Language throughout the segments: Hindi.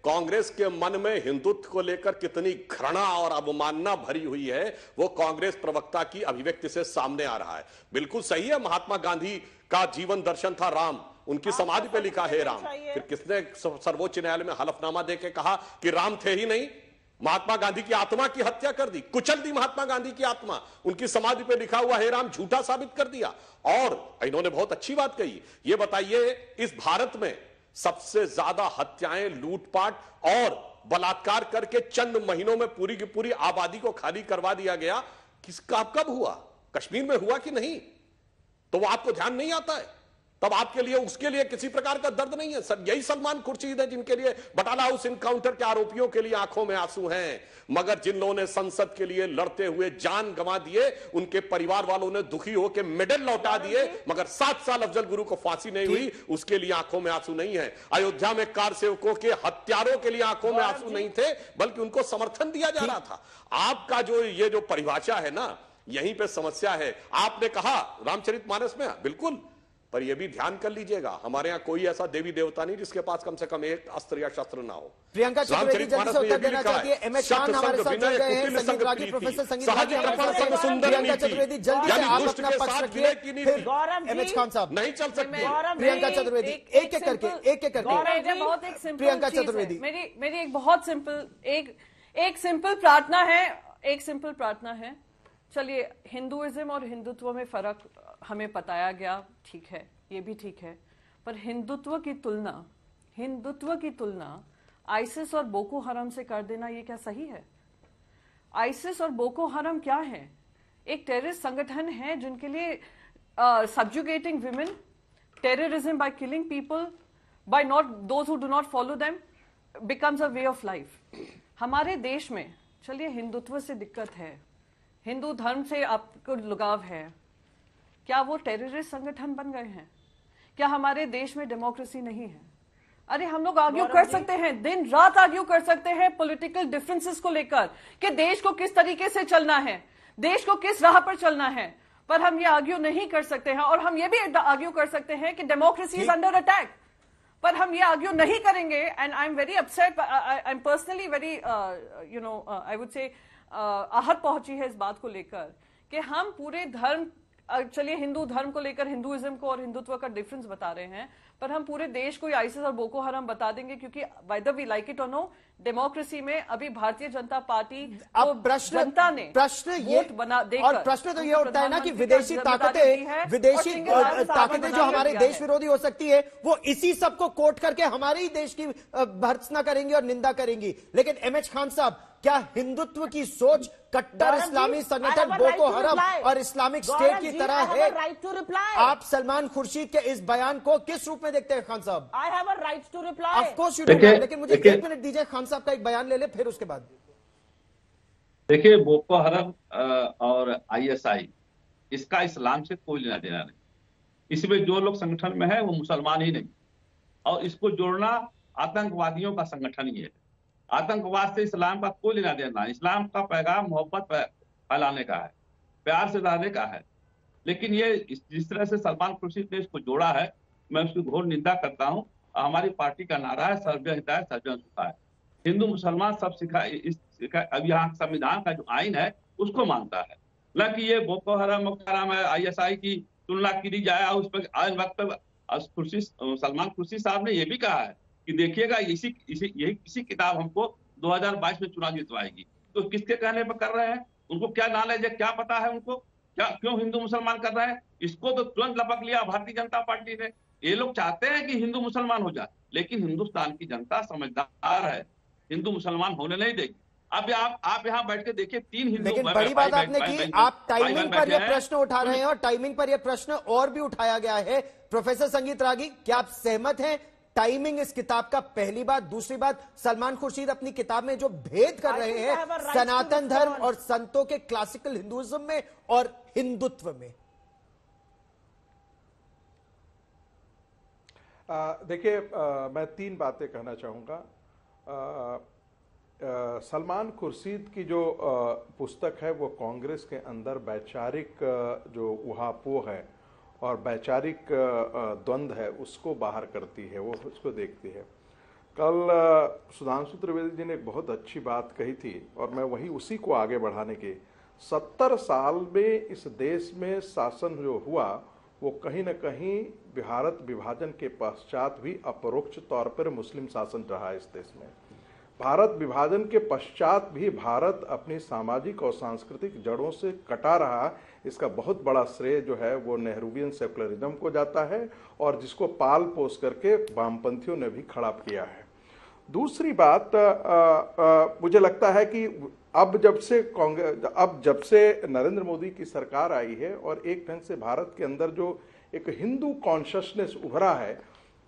कांग्रेस के मन में हिंदुत्व को लेकर कितनी घृणा और अवमानना भरी हुई है वो कांग्रेस प्रवक्ता की अभिव्यक्ति से सामने आ रहा है। बिल्कुल सही है, महात्मा गांधी का जीवन दर्शन था राम, उनकी समाधि पे लिखा है राम। फिर किसने सर्वोच्च न्यायालय में हलफनामा देके कहा कि राम थे ही नहीं, महात्मा गांधी की आत्मा की हत्या कर दी, कुचल दी महात्मा गांधी की आत्मा, उनकी समाधि पे लिखा हुआ हे राम झूठा साबित कर दिया। और इन्होंने बहुत अच्छी बात कही, ये बताइए इस भारत में सबसे ज्यादा हत्याएं, लूटपाट और बलात्कार करके चंद महीनों में पूरी की पूरी आबादी को खाली करवा दिया गया, किसका कब हुआ? कश्मीर में हुआ कि नहीं? तो वो आपको ध्यान नहीं आता है, तब आपके लिए उसके लिए किसी प्रकार का दर्द नहीं है। सर यही सलमान खुर्शीद है जिनके लिए बटाला हाउस इनकाउंटर के आरोपियों के लिए आंखों में आंसू हैं, मगर जिन लोगों ने संसद के लिए लड़ते हुए जान गंवा दिए उनके परिवार वालों ने दुखी होकर मेडल लौटा दिए, मगर 7 साल अफजल गुरु को फांसी नहीं हुई, उसके लिए आंखों में आंसू नहीं है। अयोध्या में कार सेवकों के हत्यारों के लिए आंखों में आंसू नहीं थे, बल्कि उनको समर्थन दिया जा रहा था। आपका जो ये जो परिभाषा है ना, यहीं पे समस्या है। आपने कहा रामचरितमानस में, बिल्कुल, पर यह भी ध्यान कर लीजिएगा हमारे यहाँ कोई ऐसा देवी देवता नहीं जिसके पास कम से कम एक अस्त्र या शस्त्र ना हो। प्रियंका चतुर्वेदी जल्दी से उत्तर देना चाहती है। एमएच खान हमारे साथ जुड़ गए हैं, संगीत रागी, प्रोफेसर संगीत रागी प्रियंका चतुर्वेदी जल्दी से आप अपना पक्ष रखिए। एमएच खान साहब नहीं चल सकती। प्रियंका चतुर्वेदी एक एक करके प्रियंका चतुर्वेदी मेरी एक बहुत सिंपल प्रार्थना है, एक सिंपल प्रार्थना है। चलिए, हिंदुइज्म और हिंदुत्व में फर्क हमें बताया गया, ठीक है, ये भी ठीक है, पर हिंदुत्व की तुलना आईसिस और बोको हराम से कर देना, ये क्या सही है? आईसिस और बोको हराम क्या है? एक टेररिस्ट संगठन है जिनके लिए subjugating women, terrorism by killing people, by not those who do not follow them becomes a way of life। हमारे देश में चलिए हिंदुत्व से दिक्कत है, हिंदू धर्म से आपको लगाव है, क्या वो टेररिस्ट संगठन बन गए हैं? क्या हमारे देश में डेमोक्रेसी नहीं है? अरे हम लोग आर्ग्यू कर सकते हैं, दिन रात आर्ग्यू कर सकते हैं पॉलिटिकल डिफरेंसेस को लेकर कि देश को किस तरीके से चलना है, देश को किस राह पर चलना है, पर हम ये आर्ग्यू नहीं कर सकते हैं। और हम ये भी आर्ग्यू कर सकते हैं कि डेमोक्रेसी इज अंडर अटैक, पर हम ये आर्ग्यू नहीं करेंगे। And I am very upset, I am personally very I would say आहत पहुंची है इस बात को लेकर कि हम पूरे धर्म, चलिए हिंदू धर्म को लेकर हिंदुइज्म को और हिंदुत्व का डिफरेंस बता रहे हैं, पर हम पूरे देश को आईसिस और बोको हराम बता देंगे, क्योंकि वेदर वी लाइक इट और नो, डेमोक्रेसी में अभी भारतीय जनता पार्टी को जनता ने वोट बना देकर, और प्रश्न तो ये उठता है ना कि विदेशी ताकतें जो हमारे देश विरोधी हो सकती है, वो इसी सबको कोट करके हमारे ही देश की भर्त्सना करेंगी और निंदा करेंगी। लेकिन एमएच खान साहब, क्या हिंदुत्व की सोच कट्टर इस्लामी संगठन बोको हराम और इस्लामिक स्टेट की तरह है? आप सलमान खुर्शीद के इस बयान को किस रूप में देखते हैं खान साहब? I have a right to reply. Of course you do, लेकिन मुझे 1 मिनट दीजिए, खान साहब का एक बयान ले ले, फिर उसके बाद। देखिए, बोको हराम और आईएसआई, इसका इस्लाम से कोई लेना देना नहीं। इसमें जो लोग संगठन में है वो मुसलमान ही नहीं, और इसको जोड़ना आतंकवादियों का संगठन ही है। आतंकवाद से इस्लाम का कोई लेना देना। इस्लाम का पैगाम मोहब्बत फैलाने का है, प्यार से रहने का है। लेकिन ये जिस तरह से सलमान खुर्शीद ने इसको जोड़ा है, मैं उसकी घोर निंदा करता हूँ। हमारी पार्टी का नारा है सर्वजन हिताय सर्वजन सुखाय। हिंदू मुसलमान सब सिखाए। अब यहाँ संविधान का जो आइन है उसको मानता है, न कि ये बोको हराम है आईएसआई की तुलना की जाए। उस पर आज वक्त सलमान खुर्शीद साहब ने ये भी कहा है कि देखिएगा इसी किताब हमको 2022 में चुनाव जितवाएगी। तो किसके कहने पर कर रहे हैं? उनको क्या नॉलेज है, क्या पता है उनको? क्या क्यों हिंदू मुसलमान कर रहे हैं? इसको तो तुरंत लपक लिया भारतीय जनता पार्टी ने। ये लोग चाहते हैं कि हिंदू मुसलमान हो जाए, लेकिन हिंदुस्तान की जनता समझदार है, हिंदू मुसलमान होने नहीं देगी। अब आप यहाँ बैठ के देखिए, 3 हिंदू। लेकिन बड़ी बात आपने की, आप टाइमिंग पर यह प्रश्न उठा रहे हैं और टाइमिंग पर यह प्रश्न और भी उठाया गया है। प्रोफेसर संगीत रागी, क्या आप सहमत हैं? टाइमिंग इस किताब का, पहली बात। दूसरी बात, सलमान खुर्शीद अपनी किताब में जो भेद कर रहे हैं सनातन धर्म और संतों के क्लासिकल हिंदुइज्म में और हिंदुत्व में। देखिए, मैं 3 बातें कहना चाहूँगा। सलमान खुर्शीद की जो पुस्तक है वो कांग्रेस के अंदर वैचारिक जो उहापोह है और वैचारिक द्वंद्व है उसको बाहर करती है, वो उसको देखती है। कल सुधांशु त्रिवेदी जी ने एक बहुत अच्छी बात कही थी और मैं वही उसी को आगे बढ़ाने की 70 साल में इस देश में शासन जो हुआ वो कहीं न कहीं भारत विभाजन के पश्चात भी अपरोक्ष तौर पर मुस्लिम शासन रहा है इस देश में। भारत विभाजन के पश्चात भी भारत अपनी सामाजिक और सांस्कृतिक जड़ों से कटा रहा। इसका बहुत बड़ा श्रेय जो है वो नेहरूवियन सेकुलरिज्म को जाता है और जिसको पाल पोस करके वामपंथियों ने भी खड़ा किया है। दूसरी बात मुझे लगता है कि अब जब से नरेंद्र मोदी की सरकार आई है और एक ढंग से भारत के अंदर जो एक हिंदू कॉन्शियसनेस उभरा है,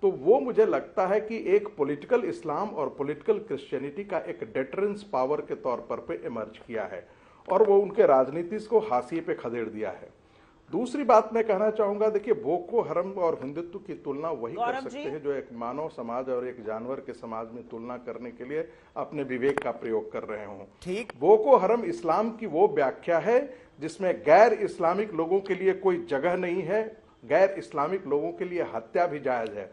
तो वो मुझे लगता है कि एक पॉलिटिकल इस्लाम और पॉलिटिकल क्रिश्चियनिटी का एक डेटरेंस पावर के तौर पर इमर्ज किया है और वो उनके राजनीति को हाशिए पे खदेड़ दिया है। दूसरी बात मैं कहना चाहूंगा, देखिए बोको हरम और हिंदुत्व की तुलना वही कर सकते हैं जो एक मानव समाज और एक जानवर के समाज में तुलना करने के लिए अपने विवेक का प्रयोग कर रहे हों। ठीक, बोको हरम इस्लाम की वो व्याख्या है जिसमें गैर इस्लामिक लोगों के लिए कोई जगह नहीं है, गैर इस्लामिक लोगों के लिए हत्या भी जायज है।